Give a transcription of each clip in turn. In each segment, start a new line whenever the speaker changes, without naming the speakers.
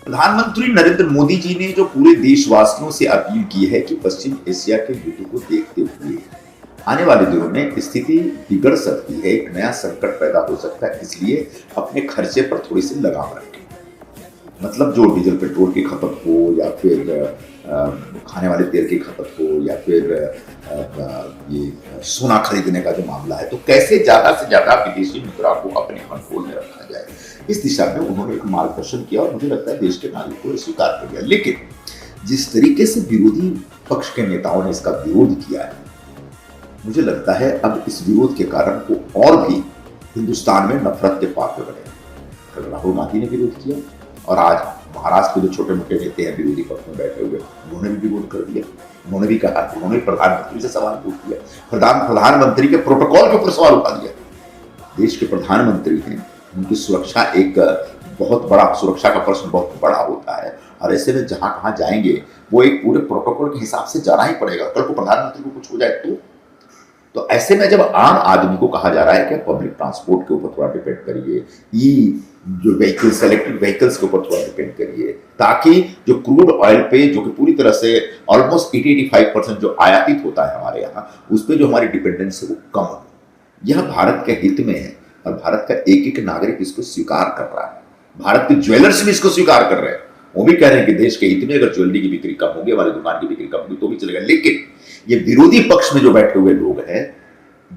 प्रधानमंत्री नरेंद्र मोदी जी ने जो पूरे देशवासियों से अपील की है कि पश्चिम एशिया के युद्ध को देखते हुए आने वाले दिनों में स्थिति बिगड़ सकती है, एक नया संकट पैदा हो सकता है, इसलिए अपने खर्चे पर थोड़ी सी लगाम रखें। मतलब जो डीजल पेट्रोल की खपत हो या फिर खाने वाले तेल की खपत हो या फिर ये सोना खरीदने का जो मामला है, तो कैसे ज्यादा से ज्यादा विदेशी मुद्रा को अपने कंट्रोल में रखा जाए, इस दिशा में उन्होंने एक मार्गदर्शन किया और मुझे लगता है देश के नागरिकों ने स्वीकार कर लिया। लेकिन जिस तरीके से विरोधी पक्ष के नेताओं ने इसका विरोध किया है, मुझे लगता है अब इस विरोध के कारण वो और भी हिंदुस्तान में नफरत के पात्र बने। कल राहुल गांधी ने विरोध किया और आज महाराष्ट्र के जो छोटे मोटे नेता हैं विरोधी पक्ष में बैठे हुए, उन्होंने भी विरोध कर दिया। उन्होंने भी कहा, उन्होंने प्रधानमंत्री से सवाल पूछ दिया, प्रधानमंत्री के प्रोटोकॉल के ऊपर सवाल उठा दिया। देश के प्रधानमंत्री हैं, उनकी सुरक्षा एक बहुत बड़ा, सुरक्षा का प्रश्न बहुत बड़ा होता है और ऐसे में जहां कहां जाएंगे वो एक पूरे प्रोटोकॉल के हिसाब से जाना ही पड़ेगा। कल को प्रधानमंत्री को कुछ हो जाए तो ऐसे में जब आम आदमी को कहा जा रहा है कि पब्लिक ट्रांसपोर्ट के ऊपर थोड़ा डिपेंड करिए, जो व्हीकल्स, इलेक्ट्रिक व्हीकल्स के ऊपर थोड़ा डिपेंड करिए, ताकि जो क्रूड ऑयल पे जो कि पूरी तरह से ऑलमोस्ट 80-85% जो आयातित होता है हमारे यहाँ, उस पर जो हमारी डिपेंडेंस है वो कम हो। यह भारत के हित में है और भारत का एक एक नागरिक इसको स्वीकार कर रहा है। भारत के ज्वेलर्स भी इसको स्वीकार कर रहे हैं, वो भी कह रहे हैं कि देश के हित में अगर ज्वेलरी की बिक्री कम होगी, हमारी दुकान की बिक्री कम होगी तो भी चलेगा। लेकिन ये विरोधी पक्ष में जो बैठे हुए लोग हैं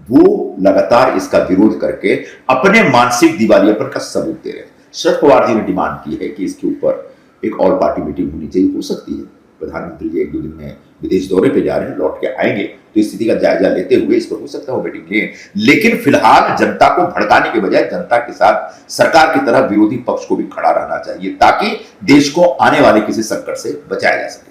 वो लगातार इसका विरोध करके अपने मानसिक दिवालियापन का सबूत दे रहे हैं। शरद पवार जी ने डिमांड की है कि इसके ऊपर एक ऑल पार्टी मीटिंग होनी चाहिए। हो सकती है, प्रधानमंत्री जी 1-2 दिन में विदेश दौरे पे जा रहे हैं, लौट के आएंगे तो स्थिति का जायजा लेते हुए इस पर हो सकता है वो मीटिंग लें। लेकिन फिलहाल जनता को भड़काने के बजाय जनता के साथ सरकार की तरह विरोधी पक्ष को भी खड़ा रहना चाहिए, ताकि देश को आने वाले किसी संकट से बचाया जा सके।